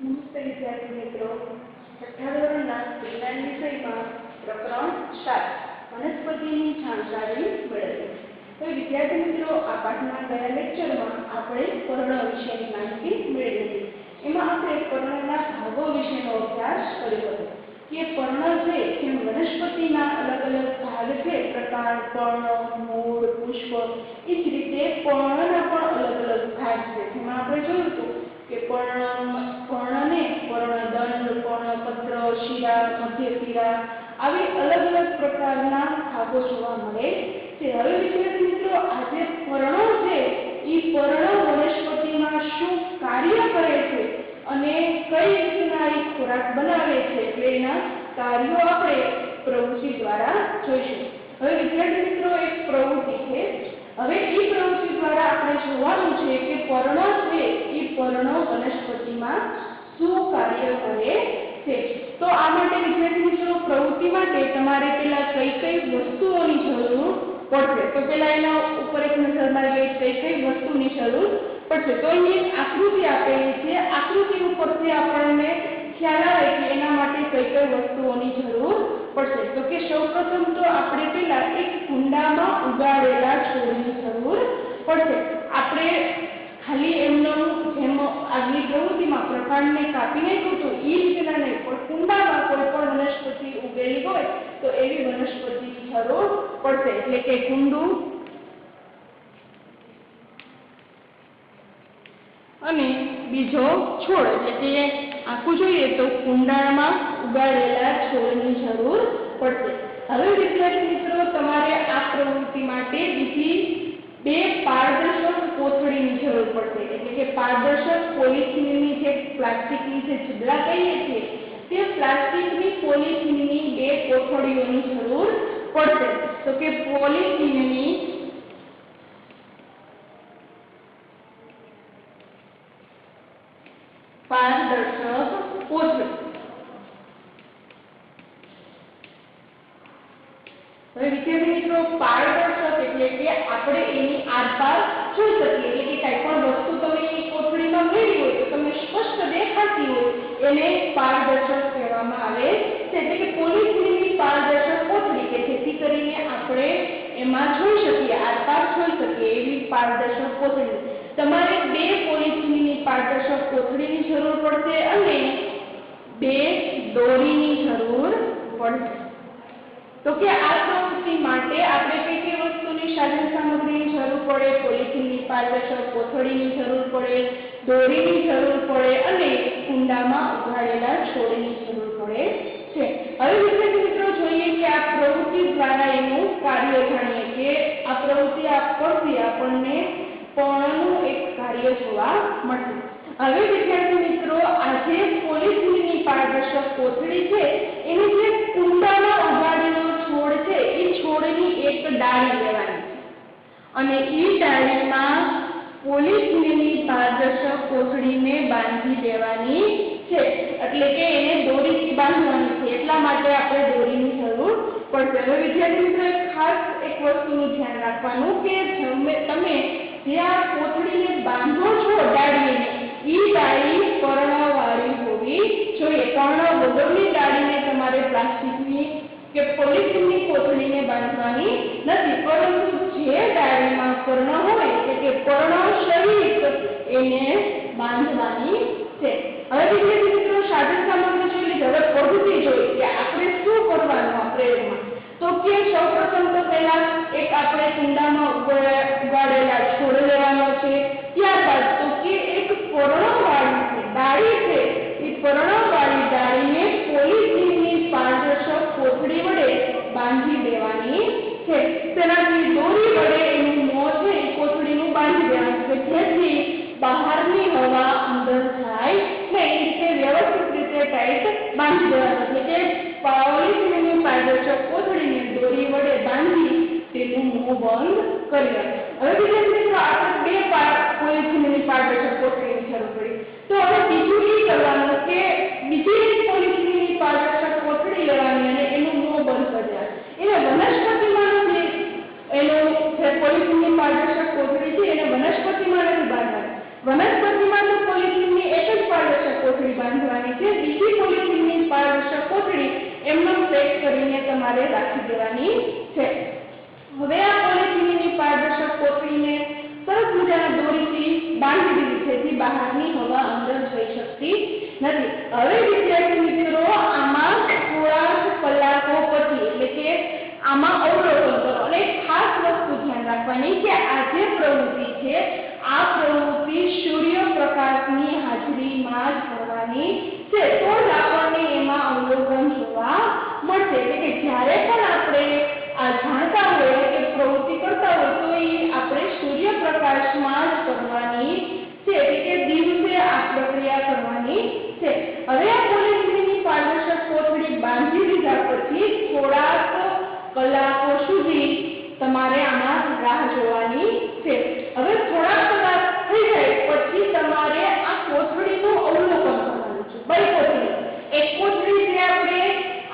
નમસ્તે વિદ્યાર્થી મિત્રો, છઠ્ઠા ધોરણના વિજ્ઞાન વિષયમાં પ્રકરણ 7 વનસ્પતિની જાણકારી મેળવીએ. તો વિદ્યાર્થી મિત્રો, આ પાઠના ગયા લેક્ચરમાં આપણે પર્ણ વિશેની માહિતી મેળવી હતી. એમાં આપણે પર્ણના ભાગો વિશેનો અભ્યાસ કર્યો હતો કે પર્ણ છે જેમ વનસ્પતિના અલગ અલગ ભાગ છે, પ્રકાર, પર્ણ, મૂળ, પુષ્પ, એ જ રીતે પર્ણના પણ અલગ અલગ ભાગ છે. જેમાં આપણે જોયું હતું કે પર્ણને પર્ણદંડ, પર્ણપત્ર, શિરા, મધ્યશિરા આવી અલગ અલગ પ્રકારના ભાગો જોવા મળે છે. હવે વિદ્યાર્થી મિત્રો, આ જે પર્ણો છે એ પર્ણ વનસ્પતિમાં શું કાર્ય કરે છે અને કઈ રીતના એ ખોરાક બનાવે છે, એના કાર્યો આપણે પ્રવૃત્તિ દ્વારા જોઈશું. હવે વિદ્યાર્થી મિત્રો, એક પ્રવૃત્તિ છે. હવે એ પ્રવૃત્તિ દ્વારા આપણે જોવાનું છે કે પર્ણો છે એ પર્ણો વનસ્પતિમાં શું કાર્ય કરે છે. તો આ માટે વિદ્યાર્થી મિત્રો, પ્રવૃત્તિ માટે તમારે પેલા કઈ કઈ વસ્તુઓની જરૂર પડશે. તો પેલા એના ઉપર એક નજર મારીએ, કઈ કઈ વસ્તુની જરૂર પડશે. તો અહીં એક આકૃતિ આપેલી છે. આકૃતિ ઉપરથી આપણને ખ્યાલ આવે કે એના માટે કઈ કઈ વસ્તુઓની જરૂર પડશે. તો કે સૌપ્રથમ તો આપણે પેલા એક કુંડામાં ઉગાડેલા છોડની જરૂર પડશે. આપણે ખાલી એમનો જેમ આગલી પ્રવૃત્તિમાં પ્રકાંડને કાપી નાખ્યું હતું એ રીતના નહીં, પણ કુંડામાં કોઈ પણ વનસ્પતિ ઉગેલી હોય તો એવી વનસ્પતિની જરૂર પડશે. એટલે કે કુંડું અને બીજો છોડ, એટલે કે આખું જોઈએ તો કુંડામાં ઉગાડેલા છોડની જરૂર પડશે. હવે વિદ્યાર્થી મિત્રો, તમારે આ પ્રવૃત્તિ માટે બીજી બે પારદર્શક કોથળીની જરૂર પડશે. એટલે કે પારદર્શક પોલિથીનની જે પ્લાસ્ટિકની જે છીબડા કહીએ છીએ તે પ્લાસ્ટિકની પોલિથીનની બે કોથળીઓની જરૂર પડશે. તો કે પોલિથીનની પારદર્શક કોથળી. હવે વિદ્યાર્થી મિત્રો, પારદર્શક એટલે કે આપણે એની આરપાર જોઈ શકીએ. એટલે કે કઈ પણ વસ્તુ તમે એ કોથળીમાં મેળવી હોય તો તમને સ્પષ્ટ દેખાતી હોય એને પારદર્શક કહેવામાં આવે છે. એટલે કે પોલિથીનની પારદર્શક કોથળી કે જેથી કરીને આપણે એમાં જોઈ શકીએ, આરપાર જોઈ શકીએ એવી પારદર્શક કોથળી. તમારે બે પોલિથીનની પારદર્શક કોથળીની જરૂર પડશે અને બે દોરીની જરૂર પડશે. તો કે આ પ્રવૃત્તિ માટે આપણે કઈ કઈ વસ્તુની સાધન સામગ્રીની જરૂર પડે? પોલિથીનની પારદર્શક કોથળીની જરૂર પડે, દોરીની જરૂર પડે અને કુંડામાં ઉગાડેલા છોડની જરૂર પડે છે. હવે વિદ્યાર્થી મિત્રો, જોઈએ કે આ પ્રવૃત્તિ દ્વારા એનું કાર્ય જાણીએ કે આ પ્રવૃત્તિ પરથી આપણને પર્ણનું એક કાર્ય જોવા મળશે. હવે વિદ્યાર્થી મિત્રો, આ જે પોલિથીનની પારદર્શક કોથળી છે એની જે કુંડામાં ઉગાડેલો છોડ છે એ છોડની એક ડાળી લેવાની છે અને એ ડાળીમાં પોલિથીનની પારદર્શક કોથળીને બાંધી દેવાની છે. એટલે કે એને દોરીથી બાંધવાની છે. એટલા માટે આપણે દોરીની જરૂર પડશે. હવે વિદ્યાર્થી મિત્રો, ખાસ એક વસ્તુનું ધ્યાન રાખવાનું કે તમે જે આ કોથળીને બાંધો છો ડાળીને, એ ડાળી પર્ણવાળી હોવી જોઈએ. પર્ણ વગરની ડાળીને તમારે પ્લાસ્ટિકની કે પોલિથીનની કોથળીને બાંધવાની નથી, પરંતુ જે ડાળીમાં પર્ણ હોય એટલે કે પર્ણ સહિત એને બાંધવાની છે. હવે વિદ્યાર્થી મિત્રો, સાધન સામગ્રી જોઈ લીધી. હવે પદ્ધતિ જોઈ કે આપણે શું કરવાનું આ પ્રયોગમાં. તો કે સૌપ્રથમ તો પહેલા એક આપણે કુંડામાં ઉગાડેલા છોડ લેવાનો છે. ત્યારબાદ તો કે એક પર્ણવાળી ડાળી છે એ પર્ણવાળી ડાળીને પોલિથીનની પારદર્શક કોથળી વડે બાંધી દેવાની છે. તેનાથી દોરી વડે એનું મોં છે એ કોથળીનું બાંધી દેવાનું છે, જેથી બહારની હવા અંદર જાય નહીં. તે વ્યવસ્થિત રીતે ટાઈટ બાંધી દેવાનું. એટલે કે પોલિથીનની પારદર્શક કોથળીને દોરી વડે બાંધી તેનું મોં બંધ કરી દેવાનું. હવે વિદ્યાર્થી મિત્રો, આપણે બે પોલિથીનની પારદર્શક કોથળીની જરૂર પડી. તો હવે બીજું એ કરવાનું કે બીજી એક પોલિથીનની પારદર્શક કોથળી લેવાની અને એનું મોં બંધ કરી દેવાનું. એને વનસ્પતિમાં નથી, એનું જે પોલિથીનની પારદર્શક કોથળી છે એને વનસ્પતિમાં નથી બાંધવાની. વનસ્પતિમાં તો પોલિથીનની એક જ પારદર્શક કોથળી બાંધવાની દેવાની છે, બીજી પોલિથીનની પારદર્શક કોથળી એમને પેક કરીને તમારે રાખી દેવાની છે। હવે આ પોલિથીનની પારદર્શક કોથળીને સરસ મજાના દોરીથી બાંધી દીધી છે, જેથી બહારની હવા અંદર જઈ શકતી નથી। હવે વિદ્યાર્થી મિત્રો આમાં થોડા કલાકો પછી એટલે કે આમાં અવલોકન કરો અને ખાસ વસ્તુ ધ્યાન રાખવાની કે આ જે પ્રવૃત્તિ છે આ પ્રવૃત્તિ સૂર્યપ્રકાશની હાજરીમાં જ કરવાની છે, તો જ આપણને એમાં અવલોકન જોવા મળશે। એટલે કે જ્યારે પણ આપણે આ જાણતા હોય કે પ્રવૃત્તિ કરતા હોય તો એ આપણે સૂર્યપ્રકાશમાં જ કરવાની છે, એટલે કે દિવસે આ પ્રક્રિયા કરવાની છે। હવે આ પોલિથીનની પારદર્શક કોથળી બાંધી દીધા પછી થોડાક કલાકો સુધી તમારે આમાં રાહ જોવાની છે। હવે થોડા કલાક થઈ જાય પછી તમારે આ કોથળીનું અવલોકન કરવાનું છે। બે કોથળી, એક કોથળી જે આપણે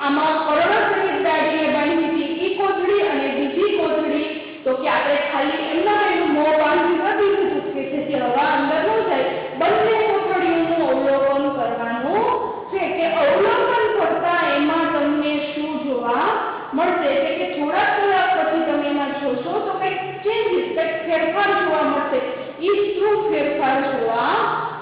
આમાં પર્ણસહિત દાઢીને બાંધી હતી એ કોથળી અને બીજી કોથળી તો કે આપણે ખાલી એમના એનું મોં બાંધી નથી દીધું કે જેથી હવા અંદર ન જાય, બંને કોથળીઓનું અવલોકન કરવાનું છે કે અવલોકન કરતા એમાં તમને શું જોવા મળશે, એટલે કે થોડા કલાક પછી તમે એમાં જોશો તો કંઈક ચેન્જીસ, કંઈક ફેરફાર જોવા મળશે। એ શું ફેરફાર જોવા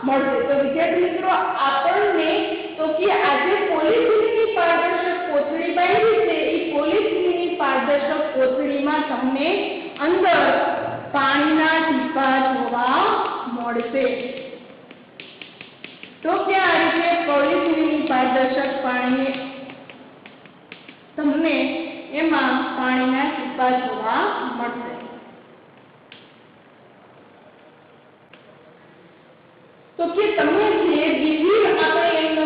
મળશે? તો વિદ્યાર્થી મિત્રો આપણને તો કે આજે પોલિથીનની પારદર્શક કોથળી બાંધી છે એ પોલિથીનની પારદર્શક કોથળીમાં તમને અંદર પાણીના ટીપા જોવા મળશે। તો કે આ રીતે પોલિથીનની પારદર્શક પાણી તમને એમાં પાણીના ટીપા જોવા મળશે। તો કે તમે જે બીજી આપણે એમ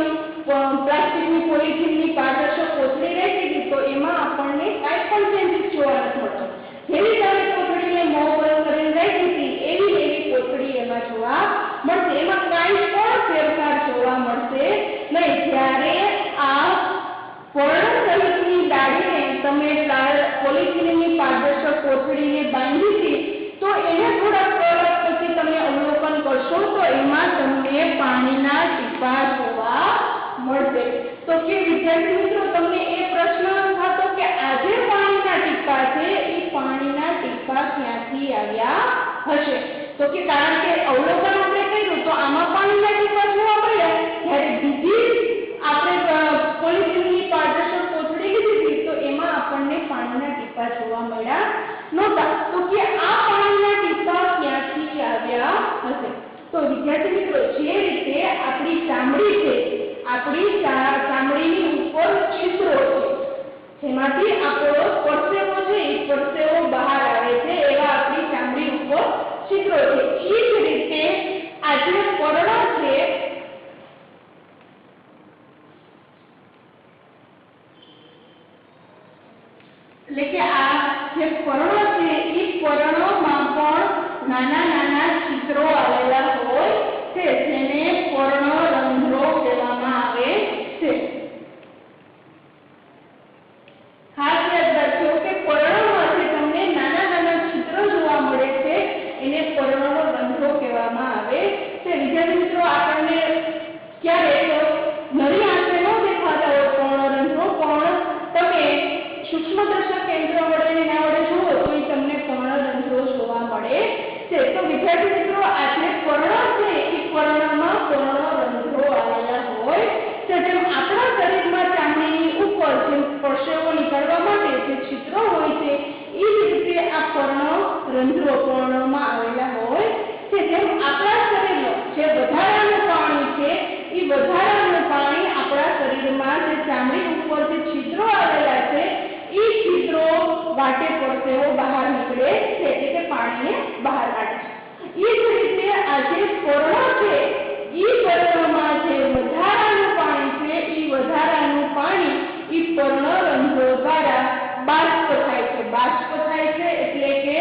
પ્લાસ્ટિકની પોલિથીનની પારદર્શક કોથળી રાખી હતી તો એમાં આપણને કાંઈ પણ ચેન્જીસ જોવા નથી મળતો। જેવી તમે કોથળીને મોં બંધ કરીને રાખી હતી એવી કોથળી એમાં જોવા મળશે, એમાં કાંઈ પણ ફેરફાર જોવા મળશે નહીં। જ્યારે આ પર્ણસહિતની દાઢીને તમે પોલિથીનની પારદર્શક કોથળીને બાંધી હતી તો એને થોડા કલાક પછી તમે અવલોકન કરશો તો એમાં તમને પાણીના ટીપા જોવા મળશે। તો કે વિદ્યાર્થી મિત્રો તમને એ પ્રશ્ન થતો કે આ જે પાણીના ટીપા છે એ પાણીના ટીપા ક્યાંથી આવ્યા હશે? તો કે કારણ કે અવલોકન આપણે કર્યું તો આમાં પાણીના ટીપા જોવા મળ્યા, જ્યારે બીજી આપણે પોલિથીનની પારદર્શક કોથળી લીધી હતી તો એમાં આપણને પાણીના ટીપા જોવા મળ્યા નહોતા। તો કે આ પાણીના ટીપા ક્યાંથી આવ્યા હશે? તો વિદ્યાર્થી મિત્રો જે રીતે આપણી ચામડી છે, આપણી ચામડીની ઉપર છિદ્રો છે જેમાંથી આપણો પરસેવો છે એ પરસેવો બહાર આવે છે, એવા આપણી ચામડી ઉપર છિદ્રો છે। એ જ રીતે આ જે પર્ણ છે એટલે કે આ જે પર્ણ છે એ પર્ણમાં પણ નાના નાના છિદ્રો આવેલા હોય છે, જેને પર્ણરંધ્રો કહેવામાં આવે છે। ખાસ યાદ રાખજો કે પર્ણમાંથી તમને નાના નાના છિદ્રો જોવા મળે છે એને પર્ણરંધ્રો કહેવામાં આવે છે। વિદ્યાર્થી મિત્રો આપણને ક્યારેક નરી આંખે ન દેખાતા હોય પર્ણરંધ્રો, પણ તમે સૂક્ષ્મદર્શક કેન્દ્ર વડે એના વડે જુઓ તો એ તમને પર્ણરંધ્રો જોવા મળે છે। તો વિદ્યાર્થી મિત્રો આ જે પર્ણ છે એ પર્ણમાં પર્ણરંધ્રો આવેલા હોય છે। જેમ આપણા શરીરમાં ચામડીની ઉપર જેમ પરસેવો નીકળવા માટે જે છિદ્રો હોય છે એ જ રીતે આ પર્ણરંધ્રો પર્ણમાં આવેલા હોય છે। જેમ આપણા શરીરનું જે વધારાનું પાણી છે એ વધારાનું પાણી આપણા શરીરમાં જે ચામડી ઉપર જે છિદ્રો આવેલા છે એ છિદ્રો વાટે પરસેવો બહાર નીકળે છે, એટલે કે પાણીને બહાર કાઢે છે। એ જ રીતે આ જે પર્ણ છે એ પર્ણમાં જે વધારાનું પાણી છે એ વધારાનું પાણી એ પર્ણરંધ્રો દ્વારા બાષ્પ થાય છે। બાષ્પ થાય છે એટલે કે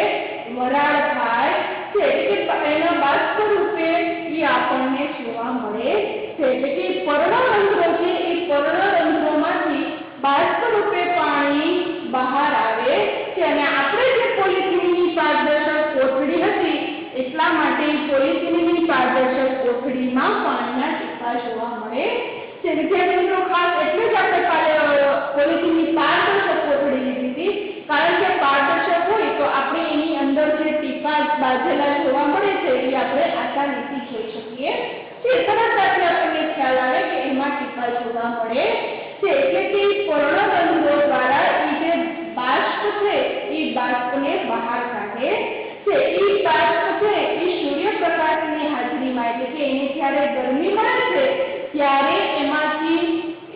વરાળ થાય છે, એટલે કે એના બાષ્પ રૂપે એ આપણને જોવા મળે છે। એટલે કે પર્ણરંધ્રો છે એ પર્ણરંધ્રોમાંથી બાષ્પ રૂપે પાણી બહાર આવે છે, અને આપણે જે પોલિથીનની પારદર્શક કોથળી હતી એટલા માટે પોલિથીનની પારદર્શક કોથળીમાં પાણીના ટીપા જોવા મળે છે વિદ્યાર્થી મિત્રો ખાસ એટલે જ આપણે કાલે પોલિથીનની પારદર્શક કોથળી લીધી હતી, કારણ કે પારદર્શક હોય તો આપણે એની અંદર જે ટીપા બાજેલા જોવા મળે છે એ આપણે આસાનીથી જોઈ શકીએ છીએ। સરળતાથી આપણને ખ્યાલ આવે કે એમાં ટીપા જોવા મળે છે, એટલે કે પર્ણરંધ્રો દ્વારા એ જે બાષ્પ છે એ બાષ્પને બહાર કાઢે છે। એ બાષ્પ છે એ સૂર્યપ્રકાશની હાજરીમાં, એટલે કે એને જ્યારે ગરમી મળે છે ત્યારે એમાંથી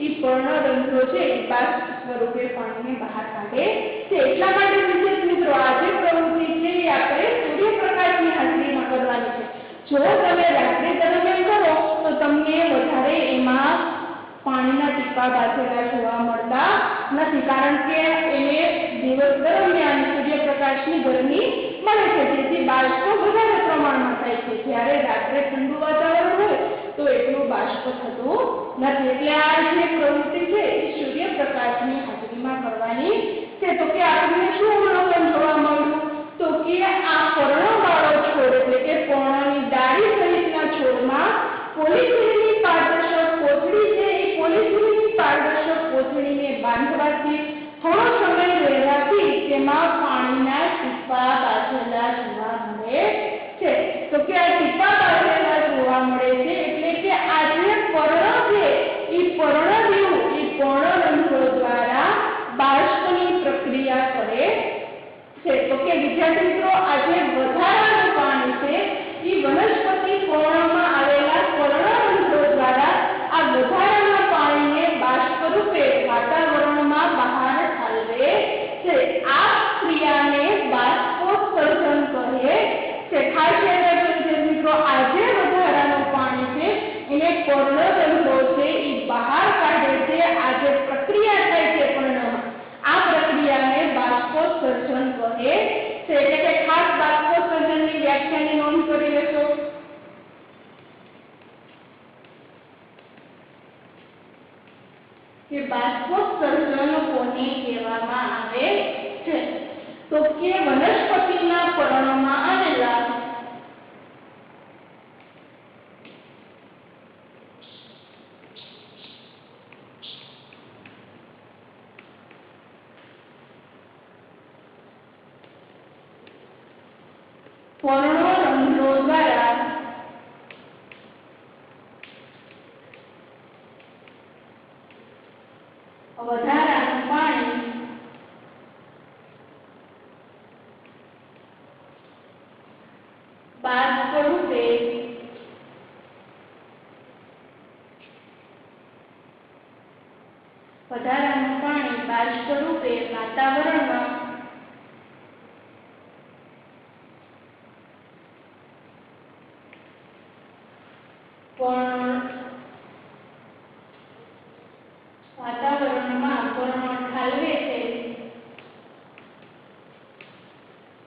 એ પર્ણરંધ્રો છે એ બાષ્પ સ્વરૂપે પાણીને બહાર કાઢે છે। એટલા માટે વિદ્યાર્થી મિત્રો આ જે પ્રવૃત્તિ છે એ આપણે સૂર્યપ્રકાશની હાજરીમાં કરવાની છે। જો તમે રાત્રિ દરમિયાન કરો તો તમને વધારે એમાં પાણીના ટીપા બાજેલા જોવા મળતા નથી, કારણ કે એને દિવસ દરમિયાન સૂર્યપ્રકાશની ગરમી મળે છે, જેથી બાષ્પ વધારે પ્રમાણમાં થાય છે। જ્યારે રાત્રે ઠંડુ વાતાવરણ હોય તો એટલું બાષ્પ થતું નથી, એટલે આ જે પ્રવૃત્તિ છે એ સૂર્યપ્રકાશની હાજરીમાં કરવાની છે। તો કે આપણને શું અવલોકન જોવા મળ્યું? તો કે આ પર્ણવાળો છોડ, એટલે કે પર્ણની ડાળી સહિતના છોડમાં પોલિથીનની પારદર્શક કોથળી છે એ પોલિથીનની પારદર્શક કોથળીને બાંધવાથી થોડો સમય રહેવાથી તેમાં પાણીના ટીપા બાજેલા જોવા મળે છે। તો કે આ ટીપા બાજેલા જોવા મળે છે, એટલે કે આ જે પર્ણ છે એ પર્ણદેવ એ પર્ણરંધ્રો દ્વારા બાષ્પની પ્રક્રિયા કરે છે। તો કે વિદ્યાર્થી મિત્રો આ જે વધારાનું પાણી છે એ વનસ્પતિ પર્ણમાં આવેલા પર્ણરંધ્રો દ્વારા આ વધારાના પાણીને બાષ્પ રૂપે વાતાવરણમાં બહાર ઠાલવે છે। આ ક્રિયાને બાષ્પોત્સર્જન કહે છે। ખાસ યાદ રાખજો વિદ્યાર્થી મિત્રો, આ જે વધારાનું પાણી છે એને પર્ણરંધ્રો છે એ બહાર કાઢે છે। આ જે પ્રક્રિયા થાય છે પર્ણમાં, આ પ્રક્રિયાને બાષ્પોત્સર્જન કહે છે। એટલે કે ખાસ બાષ્પોત્સર્જનની વ્યાખ્યાની નોંધ કરી લેશો। કે બાષ્પોત્સર્જન કોને કહેવામાં આવે છે? તો કે વનસ્પતિના પર્ણમાં આવેલા પર્ણરંધ્રો દ્વારા વધારાનું પાણી બાષ્પ રૂપે વાતાવરણમાં પર્ણ ઠાલવે છે,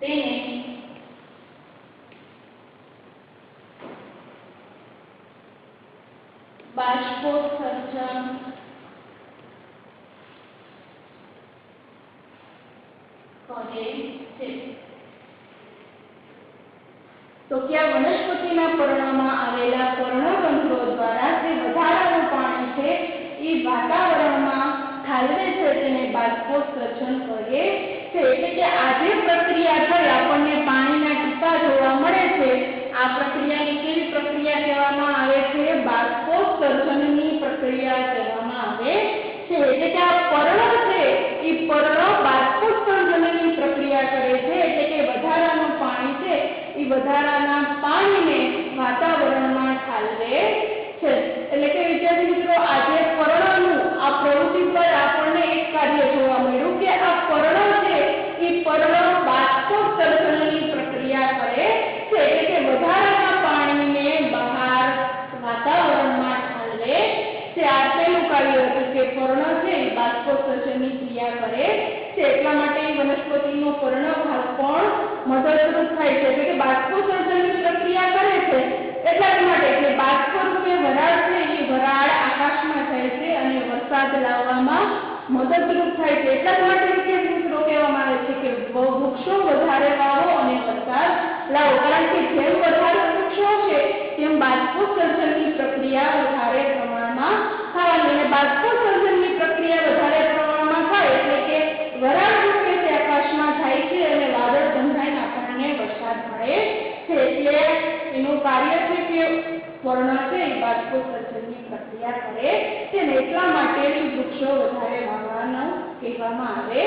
તેને બાષ્પોત્સર્જન કહે છે। તો કે આ વનસ્પતિના પર્ણમાં આવેલા પર્ણરંધ્રો દ્વારા જે વધારાનું પાણી છે એ વાતાવરણમાં ઠાલવે છે, તેને બાષ્પોત્સર્જન કહે છે। એટલે કે આ જે પ્રક્રિયા થઈ આપણને પાણીના ટીપા જોવા મળે છે, આ પ્રક્રિયાને કેવી પ્રક્રિયા કહેવામાં આવે છે? બાષ્પોત્સર્જનની પ્રક્રિયા કહેવામાં આવે છે। એટલે કે આ પર્ણ છે એ પર્ણ બાષ્પોત્સર્જનની પ્રક્રિયા કરે છે, એટલે કે વધારાનું પાણી છે એ વધારાના પાણીને વાતાવરણમાં ઠાલવે છે। એટલે કે વિદ્યાર્થી મિત્રો આ જે પર્ણનું આ પ્રવૃત્તિ પર આપણને એક કાર્ય જોવા મળ્યું કે આ પર્ણ છે એ પર્ણ બાષ્પોત્સર્જનની પ્રક્રિયા કરે છે, એટલે કે વધારાના પાણીને બહાર વાતાવરણમાં ઠાલવે છે। આ પહેલું કાર્ય હતું કે પર્ણ છે એ બાષ્પોત્સર્જનની ક્રિયા કરે છે, એટલા માટે વનસ્પતિનો પર્ણભાગ પણ મદદરૂપ થાય છે, એટલે કે બાષ્પોત્સર્જનની પ્રક્રિયા કરે છે એટલા જ માટે કે બાષ્પ રૂપે વરાળ છે એ વરાળ આકાશમાં જાય છે અને વરસાદ લાવવામાં મદદરૂપ થાય છે। એટલા જ માટે વિદ્યાર્થી મિત્રો કહેવામાં આવે છે કે વૃક્ષો વધારે વાવો અને વરસાદ લાવો, કારણ કે જેમ વધારે વૃક્ષો છે તેમ બાષ્પોત્સર્જનની પ્રક્રિયા વધારે પ્રમાણમાં થવાનું અને બાષ્પોત્સર્જનની પ્રક્રિયા વધારે પ્રમાણમાં થાય એટલે કે વરાળ રૂપે તે આકાશમાં થાય છે અને વાદળ બંધાઈને આપણને વરસાદ મળે છે એટલે એનું કાર્ય છે કે પર્ણ છે એ બાષ્પોત્સર્જનની પ્રક્રિયા કરે છે ને એટલા માટે જ વૃક્ષો વધારે વાવવાનું કહેવામાં આવે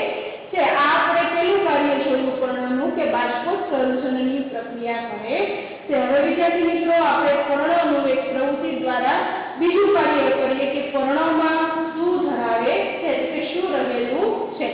છે આ આપણે પેલું કાર્ય જોયું પર્ણનું કે બાષ્પોત્સર્જનની પ્રક્રિયા કરે છે હવે વિદ્યાર્થી મિત્રો આપણે પર્ણનું એક પ્રવૃત્તિ દ્વારા બીજું કાર્ય કરીએ કે પર્ણમાં શું ધરાવે છે કે શું રહેલું છે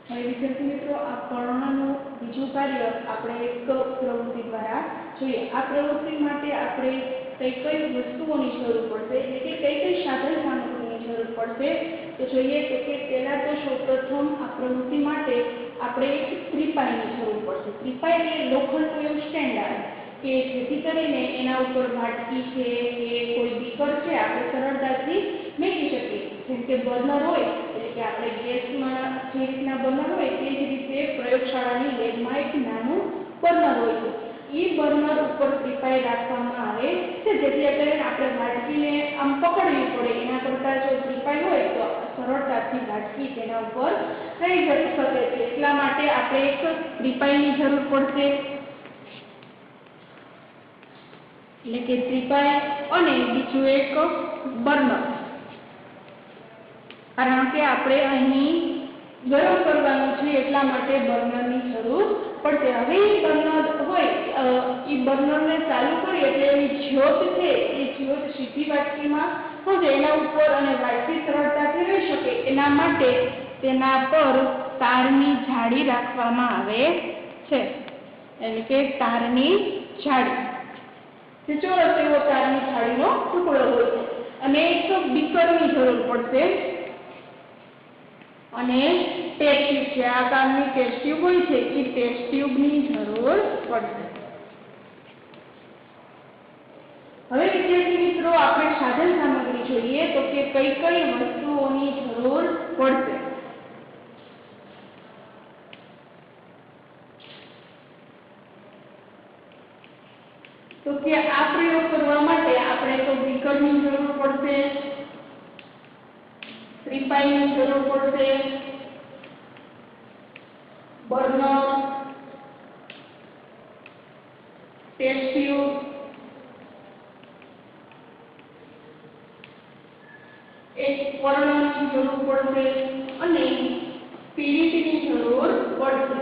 હવે વિદ્યાર્થી મિત્રો આ પર્ણનું બીજું કાર્ય આપણે એક પ્રવૃત્તિ દ્વારા જોઈએ આ પ્રવૃત્તિ માટે આપણે કઈ વસ્તુઓની જરૂર પડશે એટલે કે કઈ સાધન સામગ્રીની જરૂર પડશે તો જોઈએ તો કે પહેલા તો સૌપ્રથમ આ પ્રવૃત્તિ માટે આપણે એક ત્રિપાઈની જરૂર પડશે ત્રિપાઈ એટલે લોખંડનું એવું સ્ટેન્ડ આવે કે જેથી કરીને એના ઉપર વાટકી છે કે કોઈ બીકર છે આપણે સરળતાથી મૂકી શકીએ જેમ કે બર્નર હોય એટલે કે આપણે ગેસમાં જે રીતના બર્નર હોય તે જ રીતે પ્રયોગશાળાની લેબમાં એક નાનું બર્નર હોય છે એ બર્નર ઉપર ત્રિપાઈ રાખવામાં આવે છે જેથી કરીને આપણે વાટકીને આમ પકડવી પડે એના કરતાં જો ત્રિપાઈ હોય તો સરળતાથી વાટકી તેના ઉપર રહી શકે છે એટલા માટે આપણે એક ત્રિપાઈની જરૂર પડશે એટલે કે ત્રિપાઈ અને બીજું એક બર્નર કારણ કે આપણે અહીં ગરમ કરવાનું છે એટલા માટે બર્નરની જરૂર પડશે હવે એ બર્નર હોય એ બર્નરને ચાલુ કરી એટલે એની જ્યોત છે એ જ્યોત સીધી વાટકીમાં પહોંચે એના ઉપર અને વાટકી સરળતાથી રહી શકે એના માટે તેના પર તારની જાળી રાખવામાં આવે છે એટલે કે તારની જાળી ચોરસ એવો તારની જાળીનો ટુકડો હોય છે અને એક બીકરની જરૂર પડશે અને ટેસ્ટ ટ્યુબ છે આ કામની ટેસ્ટ ટ્યુબ હોય છે એ ટેસ્ટ ટ્યુબની જરૂર પડશે હવે વિદ્યાર્થી મિત્રો આપણે સાધન સામગ્રી જોઈએ તો કે કઈ વસ્તુઓની જરૂર પડશે તો કે આ પ્રયોગ કરવા માટે આપણે તો બીકરની જરૂર પડશે ત્રિપાઈની જરૂર પડશે બર્નર ટેસ્ટ ટ્યુબ એક પર્ણની જરૂર પડશે અને સ્પિરિટની જરૂર પડશે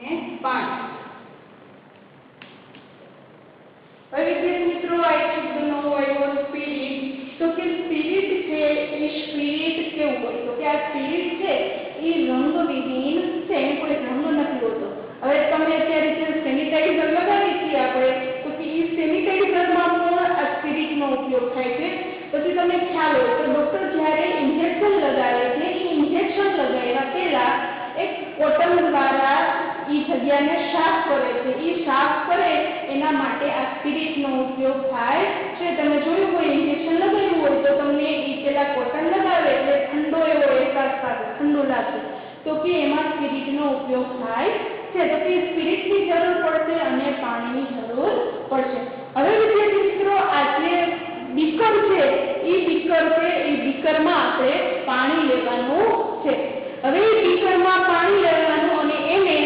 અને પાણી હવે વિદ્યાર્થી મિત્રો આ એક શબ્દનો આવ્યો સ્પિરિટ તો કે સ્પિરિટ છે એ સ્પિરિટ કેવું હોય તો કે આ સ્પિરિટ છે એ રંગવિહીન છે એને કોઈ રંગ નથી હોતો હવે તમે અત્યારે જે સેનિટાઈઝર લગાવી છીએ આપણે તો કે એ સેનિટાઈઝરમાં પણ આ સ્પિરિટનો ઉપયોગ થાય છે પછી તમને ખ્યાલ હોય તો ડોક્ટર જ્યારે ઇન્જેક્શન લગાવે છે એ ઇન્જેક્શન લગાવ્યા પહેલા એક કોટન દ્વારા એ જગ્યાને સાફ કરે છે એ સાફ કરે એના માટે આ સ્પિરિટનો ઉપયોગ થાય છે તમે જોયું હોય ઇન્જેક્શન લગાવ્યું હોય તો તમને એ પેલા કોટન લગાવે એટલે ઠંડો એવો અહેસાસ થાય ઠંડુ લાગે તો કે એમાં સ્પિરિટનો ઉપયોગ થાય છે તો કે સ્પિરિટની જરૂર પડશે અને પાણીની જરૂર પડશે હવે વિદ્યાર્થી મિત્રો આ જે બીકર છે એ બીકરમાં આપણે પાણી લેવાનું છે હવે એ બીકરમાં પાણી લેવાનું અને એને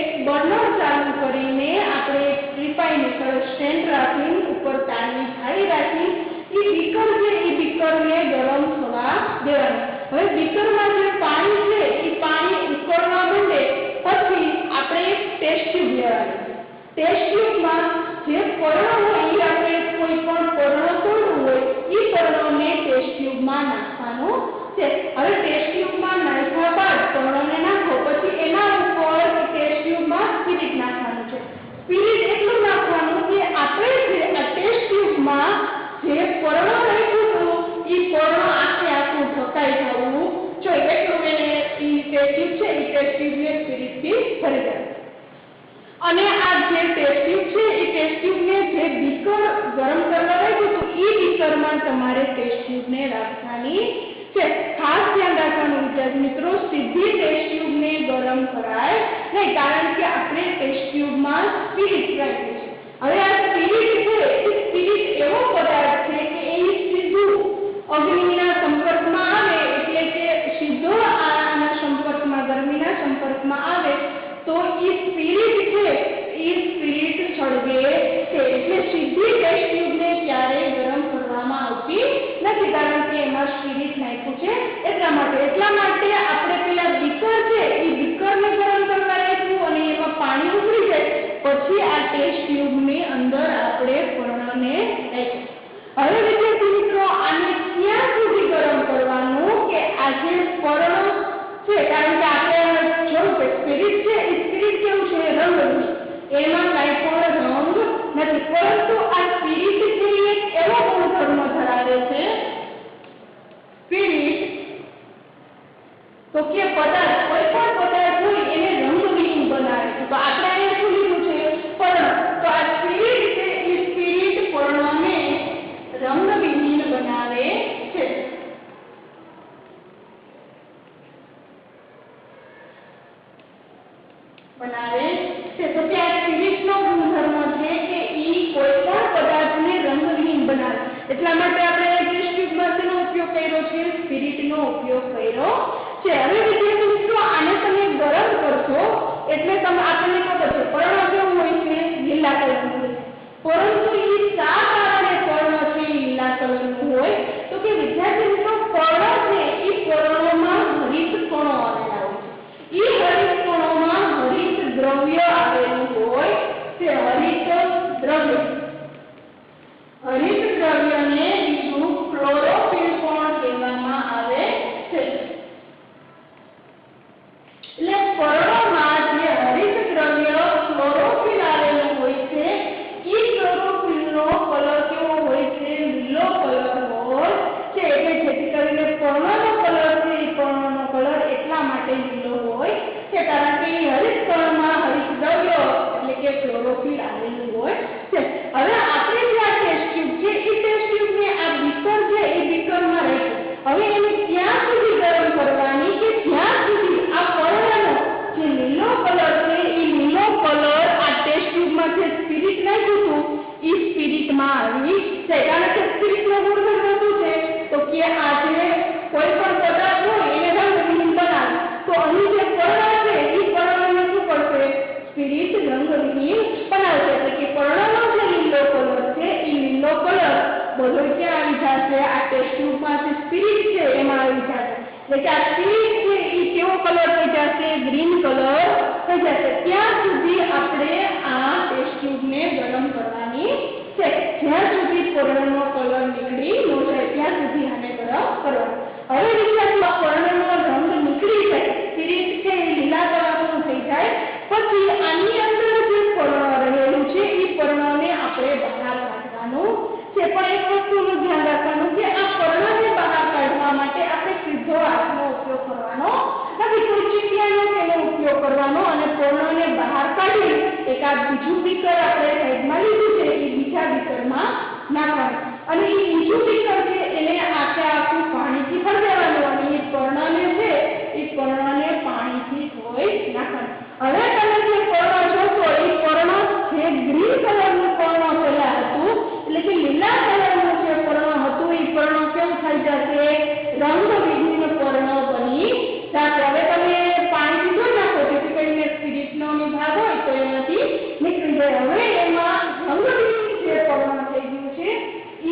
એક બર્નર ચાલુ કરીને આપણે ત્રિપાઈની સરસ સ્ટેન્ડ રાખી ઉપર તારની જાળી રાખી એ બીકર છે એ બીકરને ગરમ થવા દેવાનું હવે બીકરમાં જે પાણી છે એ પાણી ઉકળવા માંડે પછી આપણે એક ટેસ્ટ ટ્યુબ લેવાની ટેસ્ટ ટ્યુબમાં જે પર્ણ હોય એ આપણે કોઈ પણ પર્ણ તોડવું હોય એ પર્ણને ટેસ્ટ ટ્યુબમાં નાખવાનું છે હવે ટેસ્ટ ટ્યુબમાં નાખ્યા બાદ પર્ણને નાખો પછી એના ઉપર ટેસ્ટ ટ્યુબમાં સ્પિરિટ નાખવાનું છે સ્પિરિટ એટલું નાખવાનું કે આપણે જે આ ટેસ્ટ ટ્યુબમાં જે પર્ણ રાખ્યું હતું એ પર્ણ આખું ઢકાઈ જવું જોઈએ એટલું એને એ ટેસ્ટ ટ્યુબ છે એ ટેસ્ટ ટ્યુબને સ્પિરિટથી ભરી જાય અને આ જે ટેસ્ટ ટ્યુબ છે એ ટેસ્ટ ટ્યુબને જે બીકર ગરમ કરવા રાખ્યું હતું એ બીકરમાં તમારે ટેસ્ટ ટ્યુબને રાખવાની છે ખાસ ધ્યાન રાખવાનું વિદ્યાર્થી મિત્રો સીધી ટેસ્ટ ટ્યુબને ગરમ કરાય નહીં કારણ કે આપણે ટેસ્ટ ટ્યુબમાં સ્પિરિટ રાખ્યું છે હવે આ સ્પિરિટ સ્પિરિટ છે એ સ્પિરિટ એવો પદાર્થ છે કે એની સીધું અગ્નિના સંપર્કમાં આવે એટલે કે સીધો આના સંપર્કમાં ગરમીના સંપર્કમાં આવે તો એ સ્પિરિટ છે એ સ્પિરિટ સળગે છે એટલે સીધી ટેસ્ટ ટ્યુબને ક્યારેય ગરમ કરવામાં આવતી નથી કારણ કે એમાં સ્પિરિટ નાખ્યું છે એટલા માટે આપણે પેલા બીકર છે એ બીકરને ગરમ કરવા રાખ્યું અને એમાં પાણી ઉકળી જાય પછી આ ટેસ્ટ ટ્યુબની અંદર આપણે પર્ણને નાખ્યું હવે વિદ્યાર્થી મિત્રો આને ક્યાં સુધી ગરમ કરવાનું કે આ જે પર્ણ છે કારણ કે આપણે જોયું કે સ્પિરિટ છે એ સ્પિરિટ કેવું છે રંગનું એમાં કાંઈ પણ રંગ નથી પરંતુ આ સ્પિરિટ છે એક એવો ગુણધર્મ ધરાવે છે સ્પિરિટ તો કે પદાર્થ કોઈ પણ પદાર્થ હોય એને રંગવિહીન બનાવે છે તો આપણે અહીંયા શું લીધું છે પર્ણ તો આ સ્પિરિટ છે એ સ્પિરિટ પર્ણને રંગવિહીન બનાવે છે તો ત્યાં સ્પિરિટનો ગુણધર્મ છે કે ઈ કોઈ પણ પદાર્થને રંગવિહીન બનાવે એટલા માટે આપણે ટેસ્ટ ટ્યુબમાં તેનો ઉપયોગ કર્યો છે સ્પિરિટનો ઉપયોગ કર્યો છે હવે વિદ્યાર્થી મિત્રો આને તમે ગરમ કરશો એટલે આપણને ખબર છે પર્ણ કેવું હોય છે લીલા કલરનું હોય છે પરંતુ ઈ શા કારણે પર્ણ છે લીલા કલરનું હોય તો કે વિદ્યાર્થી મિત્રો પર્ણ છે ઈ પર્ણોમાં હરિત કણો આવેલા હોય છે ઈ હરિત કણોમાં હરિત દ્રવ્ય આવેલું હોય છે હરિત દ્રવ્યને બીજું ક્લોરોફિલ પણ કહેવામાં આવે છે એટલે પર્ણોમાં જે હરિત દ્રવ્ય ક્લોરોફિલ આવેલું હોય છે એ ક્લોરોફિલનો કલર કેવો હોય છે લીલો કલર હોય છે એટલે જેથી કરીને પર્ણનો કલર છે એ પર્ણનો કલર એટલા માટે લીલો હોય છે કારણ કે એ હરિત કણમાં હરિત દ્રવ્ય એટલે કે ક્લોરોફિલ આવેલું હોય છે હવે આપણે જે આ ટેસ્ટ ટ્યુબ છે એ ટેસ્ટ ટ્યુબને આ બીકર છે એ બીકરમાં રાખ્યું હવે એને ત્યાં સુધી ગરમ કરવાની કે જ્યાં સુધી આ પર્ણનો જે લીલો કલર છે એ લીલો કલર આ ટેસ્ટ ટ્યુબમાં જે સ્પિરિટ નાખ્યું હતું એ સ્પિરિટમાં આવી જાય કારણ કે સ્પિરિટનો ગુણધર્મ શું છે તો કે આ જે કોઈ પણ પદાર્થ હોય એને રંગવિહીન બનાવે તો અહીં જે પર્ણ છે એ પર્ણને શું કરશે સ્પિરિટ રંગવિહીન બનાવશે એટલે કે પર્ણનો જે લીલો કલર છે એ લીલો કલર બધો ક્યાં આવી જશે આ ટેસ્ટ ટ્યુબમાં જે સ્પિરિટ છે એમાં આવી જશે એટલે કે આ સ્પિરિટ છે એ કેવો કલર થઈ જશે ગ્રીન કલર થઈ જશે ત્યાં સુધી આપણે આ ટેસ્ટ ટ્યુબને ગરમ કરવાની છે જ્યાં સુધી પર્ણનો કલર નીકળી ન જાય ત્યાં સુધી આને ગરમ કરવાનું હવે વિદ્યાર્થીઓ પર્ણનો રંગ નીકળી જાય સ્પિરિટ છે એ લીલા કલરનું થઈ જાય પછી આની અંદર જે પર્ણ રહેલું છે એ પર્ણને આપણે બહાર કાઢવાનું છે પણ એક વસ્તુનું ધ્યાન રાખવાનું કે આ પર્ણને બહાર કાઢવા માટે આપણે સીધો હાથનો ઉપયોગ કરવાનો નથી કોઈ ચીપિયાનો તેનો ઉપયોગ કરવાનો અને પર્ણને બહાર કાઢી એકાદ બીજું બીકર આપણે સાઈડમાં લીધું છે એ બીજા બીકરમાં નાખવાનું અને એ બીજું બીકર છે એને આખું પાણીથી ભરી દેવાનું અને એ પર્ણને છે એ પર્ણને પાણીથી ધોઈ નાખવાનું હવે તમે જે પર્ણ જોશો એ પર્ણ જે ગ્રીન કલરનું પર્ણ પહેલા હતું એટલે કે લીલા કલરનું જે પર્ણ હતું એ પર્ણ કેવું થઈ જશે રંગવિહીન પર્ણ બની જશે હવે તમે પાણીથી ધોઈ નાખો જેથી કરીને સ્પિરિટનો ભાગ હોય તો એમાંથી નીકળી જાય હવે એમાં રંગવિહીન જે પર્ણ થઈ ગયું છે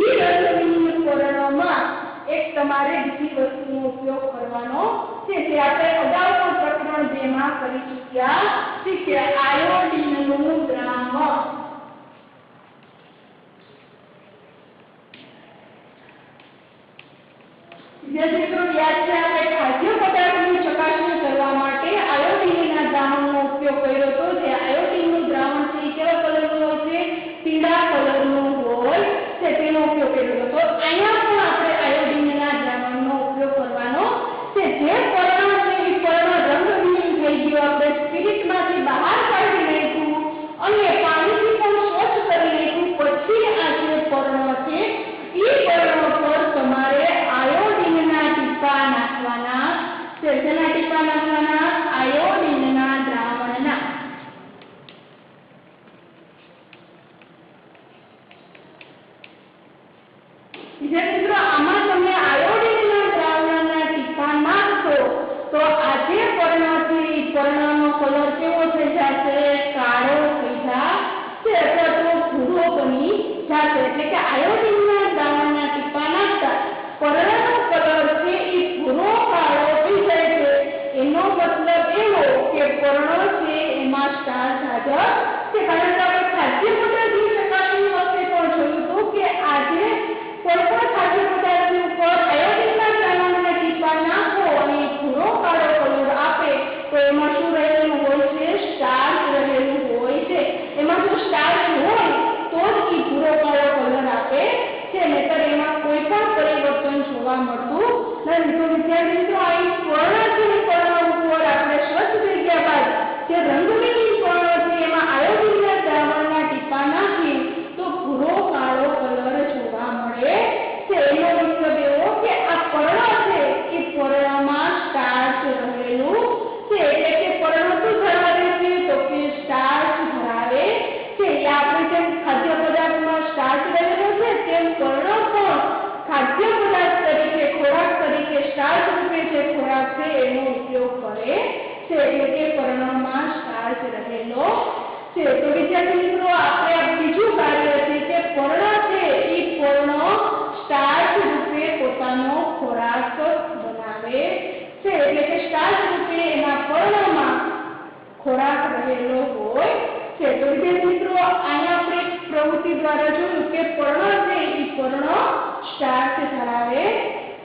એ રંગવિહીન પર્ણમાં એક તમારે બીજી વસ્તુનો ઉપયોગ કરવાનો છે જે આપણે અગાઉ પણ પ્રકરણ 2 માં કરી ચૂક્યા છે આયોડીનનું દ્રાવણ જે મિત્રો યાદ છે આપણે ખાદ્ય પદાર્થની ચકાસણી કરવા માટે આયોડીનના દ્રાવણનો ઉપયોગ કર્યો હતો જે આયોડીનનું દ્રાવણ છે એ કેવા કલરનું હોય છે પીળા કલરનું હોય છે તેનો ઉપયોગ કર્યો હતો અહીંયા પણ આપણે આયોડીનના દ્રાવણનો ઉપયોગ કરવાનો છે જે પર્ણ છે એ પર્ણ રંગવિહીન થઈ ગયું આપણે સ્પિરિટમાંથી બહાર કાઢી નાખ્યું અને પાણીથી પણ સ્વચ્છ કરી નાખ્યું પછી આ જે પર્ણ છે એ પર્ણ પર તમારે આયોડીનના ટીપા નાખવાના છે જેના ટીપા નાખવાના આયોડીનના દ્રાવણના વિદ્યાર્થી મિત્રો આમાં તમે આયોડિનના દ્રાવણના ટીપા નાખશો તો આ જે પર્ણ છે એ પર્ણનો કલર કેવો થઈ જશે? કાળો થઈ જશે અથવા તો ભૂરો બની જશે. એટલે કે આયોડિનના દ્રાવણના ટીપા નાખતા પર્ણનો કલર છે એ ભૂરો કાળો થઈ જાય છે. એનો મતલબ એવો કે પર્ણ છે એમાં સ્ટાર્ચ હાજર છે. કારણ કે આપણે ખાદ્ય પદાર્થની ચકાસણી વખતે પણ જોયું હતું કે આજે કોઈ પણ ખાદ્ય પદાર્થની ઉપર આયોડિનના દ્રાવણના ટીપા નાખો અને ભૂરો કાળો કલર આપે તો એમાં શું રહેલું હોય છે? સ્ટાર્ચ રહેલું હોય છે. એમાં જો સ્ટાર્ચ હોય તો જ એ ભૂરો કાળો કલર આપે છે, નહીંતર એમાં કોઈ પણ પરિવર્તન જોવા મળતું નથી. તો વિદ્યાર્થી મિત્રો આ પર્ણ છે પર્ણ ઉપર આપણે સ્વચ્છ થઈ ગયા બાદ જે રંગવિહીન પર્ણ છે એમાં આયોડિનના દ્રાવણના ટીપા નાખી તો ભૂરો કાળો કલર જોવા મળે છે. એનો મતલબ એવો કે આ પર્ણ છે એ પર્ણમાં સ્ટાર્ચ રહેલું છે. એટલે કે પર્ણ શું ધરાવે છે? તો કે સ્ટાર્ચ ધરાવે છે. આપણે જેમ ખાદ્ય પદાર્થમાં સ્ટાર્ચ રહેલો છે તેમ પર્ણ પણ ખાદ્ય પદાર્થ તરીકે ખોરાક તરીકે સ્ટાર્ચ રૂપે જે ખોરાક છે એનો ઉપયોગ કરે છે. એટલે કે પર્ણમાં સ્ટાર્ચ રહેલો છે. તો વિદ્યાર્થી મિત્રો આપણે બીજું કાર્ય છે કે પર્ણ છે એ પર્ણ સ્ટાર્ચ રૂપે પોતાનો ખોરાક બનાવે છે. એટલે કે સ્ટાર્ચ રૂપે એના પર્ણમાં ખોરાક રહેલો હોય છે. તો વિદ્યાર્થી મિત્રો અહીંયા આપણે પ્રવૃત્તિ દ્વારા જોયું કે પર્ણ છે એ પર્ણ સ્ટાર્ચ ધરાવે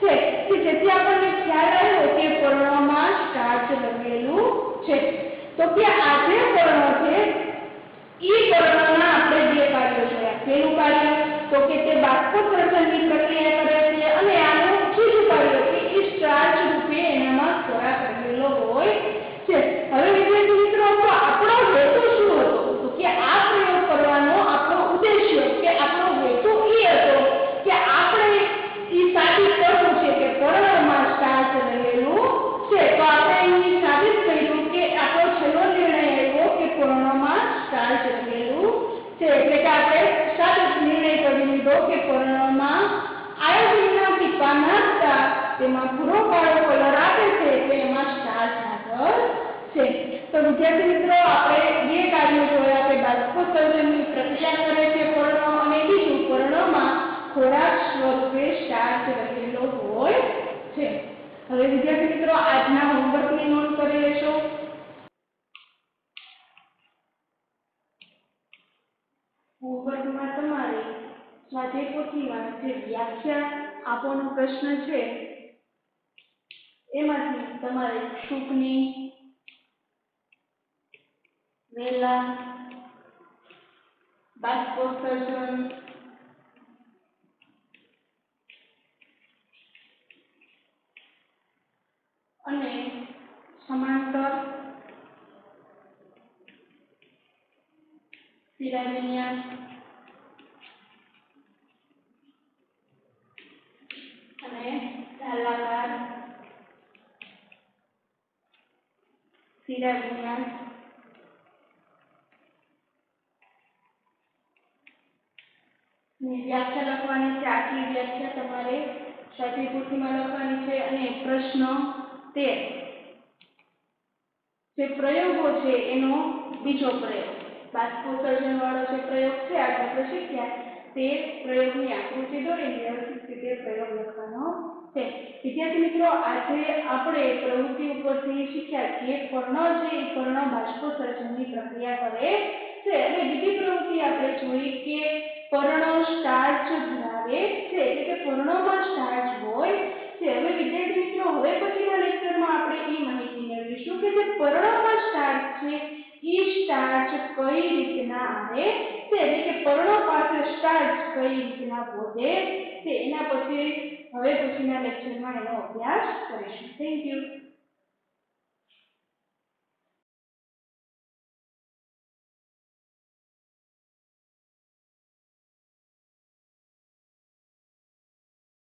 છે. કે જેથી આપણને ખ્યાલ આવ્યો કે પર્ણમાં સ્ટાર્ચ રહેલું છે. તો કે આ જે પર્ણ છે એ પર્ણના આપણે બે કાર્યો જોયા. પહેલું કાર્ય તો કે તે બાષ્પોત્સર્જનની પ્રક્રિયા કરે છે અને આનું બીજું કાર્ય કે એ સ્ટાર્ચ રૂપે એનામાં ખોરાક રહેલો હોય છે. હવે વિદ્યાર્થી મિત્રો આપણો હેતુ શું હતો? તો કે આ પ્રયોગ કરવાનો આપણો ઉદ્દેશ્ય કે આપણો હેતુ એ હતો કે આપણે એ સાબિત કરવું છે કે પર્ણમાં સ્ટાર્ચ રહેલું છે. તો આપણે એ સાબિત કર્યું કે આપણો છેલ્લો નિર્ણય આવ્યો કે પર્ણમાં સ્ટાર્ચ રહેલું છે. એટલે કે આપણે સાબિત નિર્ણય કરી લીધો કે પર્ણમાં આયોડિનના ટીપા નાખતા તેમાં ભૂરો કાળો કલર આપે છે એટલે એમાં સ્ટાર્ચ હાજર છે. તો વિદ્યાર્થી મિત્રો આપણે બે કાર્યો જોયા કે બાષ્પોત્સર્જનની પ્રક્રિયા કરે છે પર્ણ અને બીજું પર્ણમાં ખોરાક સ્વરૂપે સ્ટાર્ચ રહેલો હોય છે. હવે વિદ્યાર્થી મિત્રો આજના હોમવર્કની નોંધ કરી લેશો. હોમવર્કમાં તમારે સ્વાધ્યાય પોથીમાં જે વ્યાખ્યા આપવાનો પ્રશ્ન છે એમાંથી તમારે શુકની, વેલા, બાષ્પોત્સર્જન, અને સમાંતર, શિરાવિન્યાસ અને ઢાલાકાર શિરાવિન્યાસ વ્યાખ્યા લખવાની છે. આટલી વ્યાખ્યા તમારે સ્વાધ્યાય પોથીમાં લખવાની છે. અને પ્રશ્ન 13 જે પ્રયોગો છે એનો બીજો પ્રયોગ બાષ્પોત્સર્જન વાળો જે પ્રયોગ છે આજે આપણે શીખ્યા તે પ્રયોગની આકૃતિ દોરીને વ્યવસ્થિત રીતે પ્રયોગ લખવાનો છે. વિદ્યાર્થી મિત્રો આજે આપણે પ્રવૃત્તિ ઉપરથી શીખ્યા કે પર્ણ છે એ પર્ણ બાષ્પોત્સર્જનની પ્રક્રિયા કરે છે. અને બીજી પ્રવૃત્તિ આપણે જોઈ કે પર્ણ સ્ટાર્ચ ધરાવે છે. એટલે કે પર્ણમાં સ્ટાર્ચ હોય છે. હવે વિદ્યાર્થી મિત્રો હવે પછીના લેક્ચરમાં આપણે એ માહિતી મેળવીશું કે જે પર્ણમાં સ્ટાર્ચ છે એ સ્ટાર્ચ કઈ રીતના આવે છે. એટલે કે પર્ણ પાસે સ્ટાર્ચ કઈ રીતના પહોંચે છે એના પછી હવે પછીના લેક્ચરમાં એનો અભ્યાસ કરીશું. Thank you.